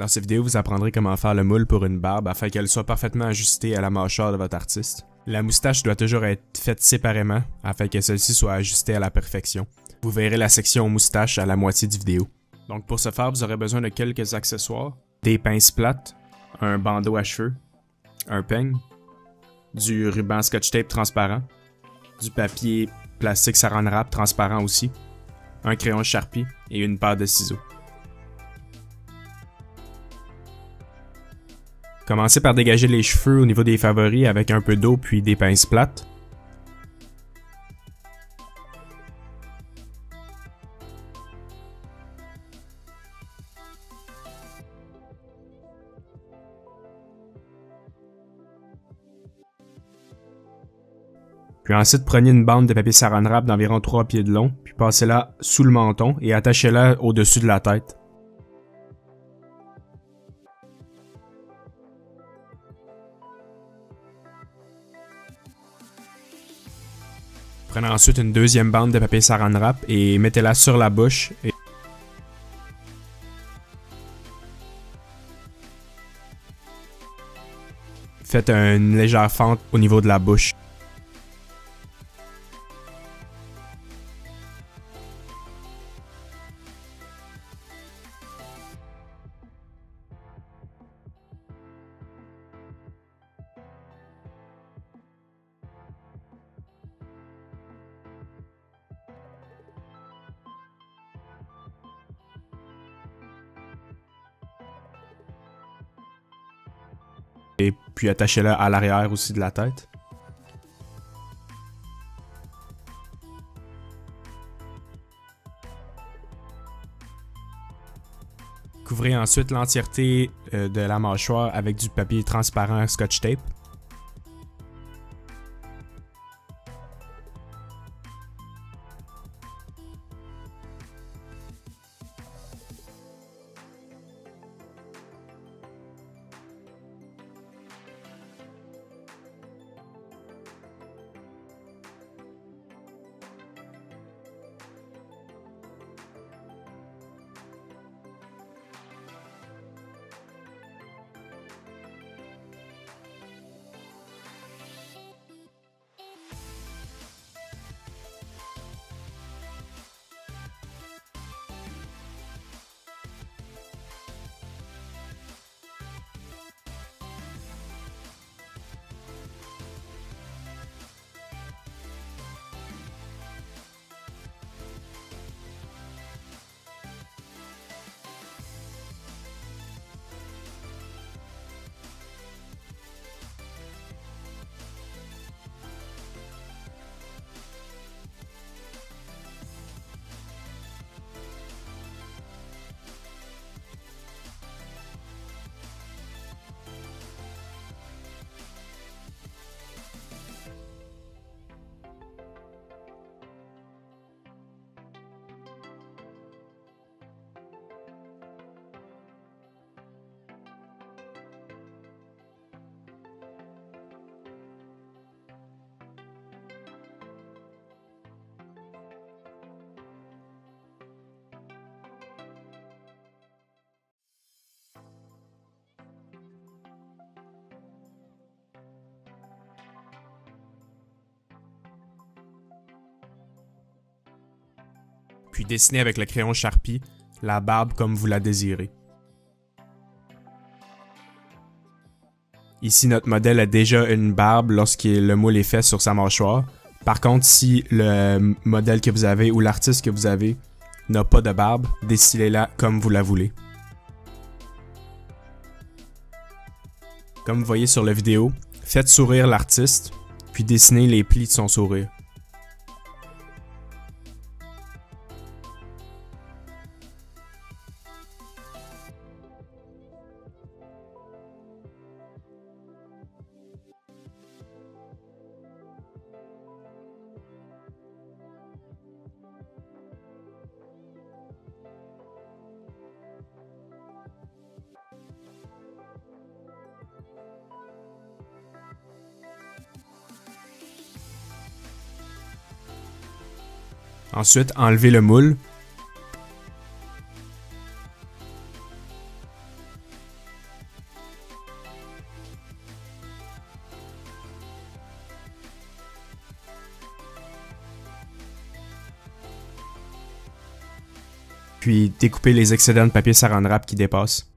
Dans cette vidéo, vous apprendrez comment faire le moule pour une barbe afin qu'elle soit parfaitement ajustée à la mâchoire de votre artiste. La moustache doit toujours être faite séparément afin que celle-ci soit ajustée à la perfection. Vous verrez la section moustache à la moitié du vidéo. Donc pour ce faire, vous aurez besoin de quelques accessoires, des pinces plates, un bandeau à cheveux, un peigne, du ruban Scotch Tape transparent, du papier plastique Saran Wrap transparent aussi, un crayon Sharpie et une paire de ciseaux. Commencez par dégager les cheveux au niveau des favoris avec un peu d'eau puis des pinces plates. Puis ensuite, prenez une bande de papier Saran Wrap d'environ 3 pieds de long, puis passez-la sous le menton et attachez-la au-dessus de la tête. Prenez ensuite une deuxième bande de papier Saran Wrap et mettez-la sur la bouche. Faites une légère fente au niveau de la bouche. Et puis attachez-la à l'arrière aussi de la tête. Couvrez ensuite l'entièreté de la mâchoire avec du papier transparent Scotch Tape. Puis dessinez avec le crayon Sharpie la barbe comme vous la désirez. Ici, notre modèle a déjà une barbe lorsque le moule est fait sur sa mâchoire. Par contre, si le modèle que vous avez ou l'artiste que vous avez n'a pas de barbe, dessinez-la comme vous la voulez. Comme vous voyez sur la vidéo, faites sourire l'artiste, puis dessinez les plis de son sourire. Ensuite, enlevez le moule. Puis découpez les excédents de papier Saran Wrap qui dépassent.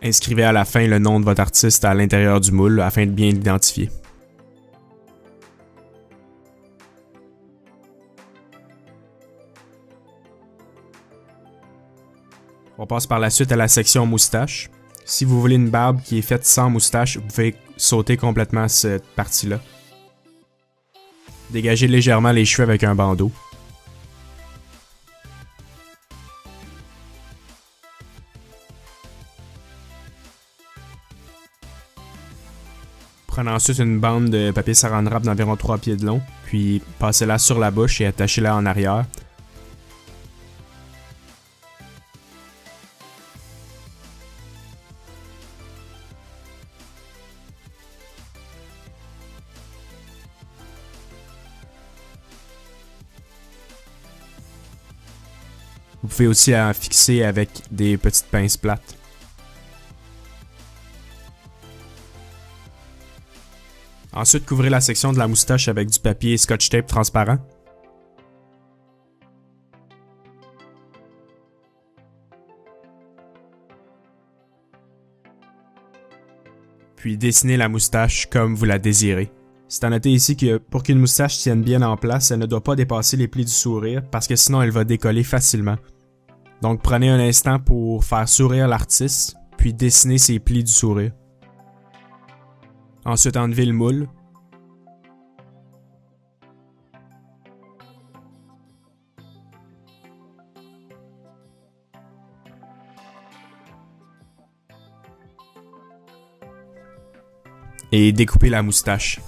Inscrivez à la fin le nom de votre artiste à l'intérieur du moule afin de bien l'identifier. On passe par la suite à la section moustache. Si vous voulez une barbe qui est faite sans moustache, vous pouvez sauter complètement cette partie-là. Dégagez légèrement les cheveux avec un bandeau. Prenez ensuite une bande de papier Saran Wrap d'environ 3 pieds de long, puis passez-la sur la bouche et attachez-la en arrière. Vous pouvez aussi en fixer avec des petites pinces plates. Ensuite, couvrez la section de la moustache avec du papier Scotch Tape transparent. Puis dessinez la moustache comme vous la désirez. C'est à noter ici que pour qu'une moustache tienne bien en place, elle ne doit pas dépasser les plis du sourire parce que sinon elle va décoller facilement. Donc prenez un instant pour faire sourire l'artiste, puis dessinez ses plis du sourire. Ensuite, enlevez le moule. Et découpez la moustache.